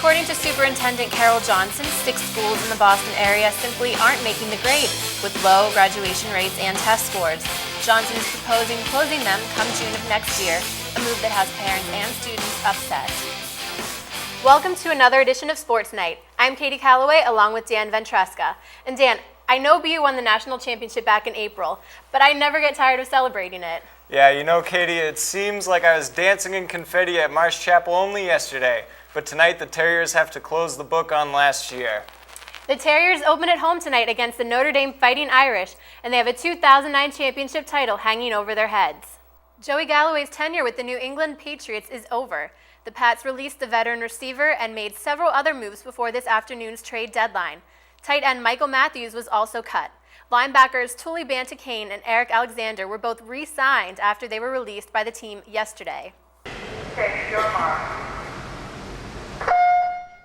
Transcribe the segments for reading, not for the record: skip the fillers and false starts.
According to Superintendent Carol Johnson, 6 schools in the Boston area simply aren't making the grade, with low graduation rates and test scores. Johnson is proposing closing them come June of next year, a move that has parents and students upset. Welcome to another edition of Sports Night. I'm Katie Callaway along with Dan Ventresca. And Dan, I know BU won the national championship back in April, but I never get tired of celebrating it. Yeah, you know, Katie, it seems like I was dancing in confetti at Marsh Chapel only yesterday, but tonight the Terriers have to close the book on last year. The Terriers open at home tonight against the Notre Dame Fighting Irish, and they have a 2009 championship title hanging over their heads. Joey Galloway's tenure with the New England Patriots is over. The Pats released the veteran receiver and made several other moves before this afternoon's trade deadline. Tight end Michael Matthews was also cut. Linebackers Tully Banta-Cain and Eric Alexander were both re-signed after they were released by the team yesterday. Take your mark.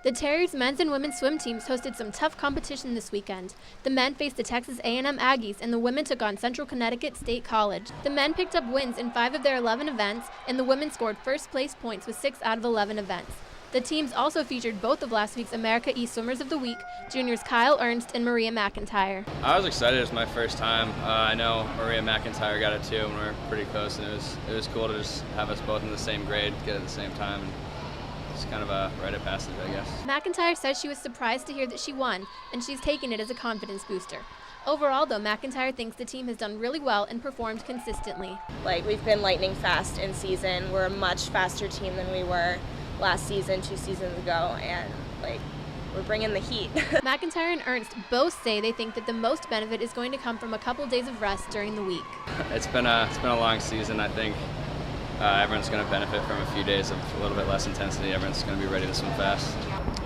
The Terriers men's and women's swim teams hosted some tough competition this weekend. The men faced the Texas A&M Aggies and the women took on Central Connecticut State College. The men picked up wins in 5 of their 11 events, and the women scored first place points with 6 out of 11 events. The teams also featured both of last week's America East Swimmers of the Week, juniors Kyle Ernst and Maria McIntyre. I was excited. It was my first time. I know Maria McIntyre got it too, and we were pretty close, and it was cool to just have us both in the same grade, get it at the same time. It's kind of a rite of passage, I guess. McIntyre says she was surprised to hear that she won, and she's taken it as a confidence booster. Overall, though, McIntyre thinks the team has done really well and performed consistently. We've been lightning fast in season. We're a much faster team than we were last season, 2 seasons ago, and we're bringing the heat. McIntyre and Ernst both say they think that the most benefit is going to come from a couple days of rest during the week. It's been a long season. I think everyone's going to benefit from a few days of a little bit less intensity. Everyone's going to be ready to swim fast.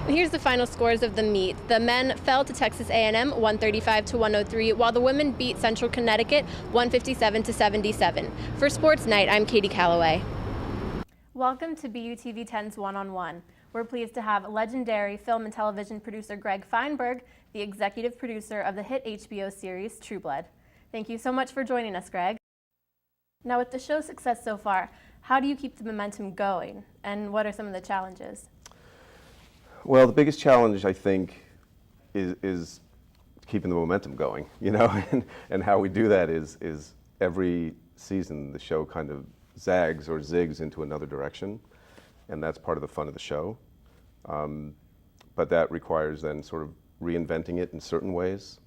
Here's the final scores of the meet. The men fell to Texas A&M 135-103, while the women beat Central Connecticut 157-77. For Sports Night, I'm Katie Callaway. Welcome to BU TV 10's One-on-One. We're pleased to have legendary film and television producer Greg Feinberg, the executive producer of the hit HBO series True Blood. Thank you so much for joining us, Greg. Now, with the show's success so far, how do you keep the momentum going, and what are some of the challenges? Well, the biggest challenge, I think, is keeping the momentum going, and how we do that is every season the show kind of zags or zigs into another direction, and that's part of the fun of the show. But that requires then sort of reinventing it in certain ways.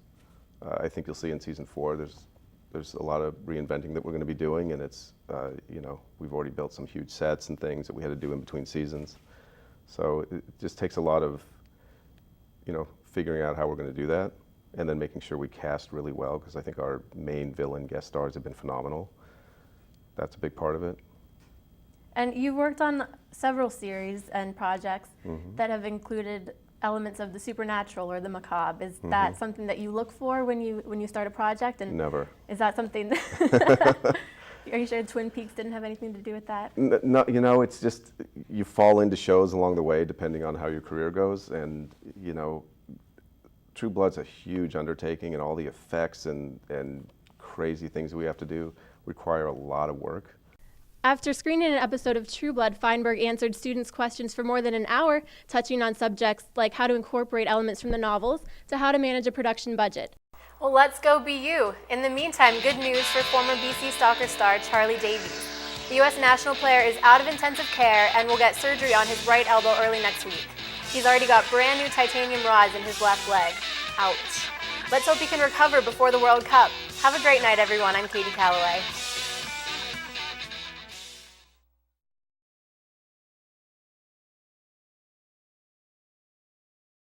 I think you'll see in season 4 there's a lot of reinventing that we're going to be doing, and it's we've already built some huge sets and things that we had to do in between seasons. So it just takes a lot of figuring out how we're going to do that, and then making sure we cast really well, because I think our main villain guest stars have been phenomenal. That's a big part of it. And you've worked on several series and projects that have included elements of the supernatural or the macabre. Is that something that you look for when you start a project? And never. Is that something that are you sure Twin Peaks didn't have anything to do with that? No, it's just you fall into shows along the way depending on how your career goes, and True Blood's a huge undertaking, and all the effects and crazy things we have to do require a lot of work. After screening an episode of True Blood, Feinberg answered students' questions for more than an hour, touching on subjects like how to incorporate elements from the novels to how to manage a production budget. Well, let's go BU. In the meantime, good news for former BC Soccer star Charlie Davies. The U.S. national player is out of intensive care and will get surgery on his right elbow early next week. He's already got brand new titanium rods in his left leg. Ouch. Let's hope he can recover before the World Cup. Have a great night, everyone. I'm Katie Callaway.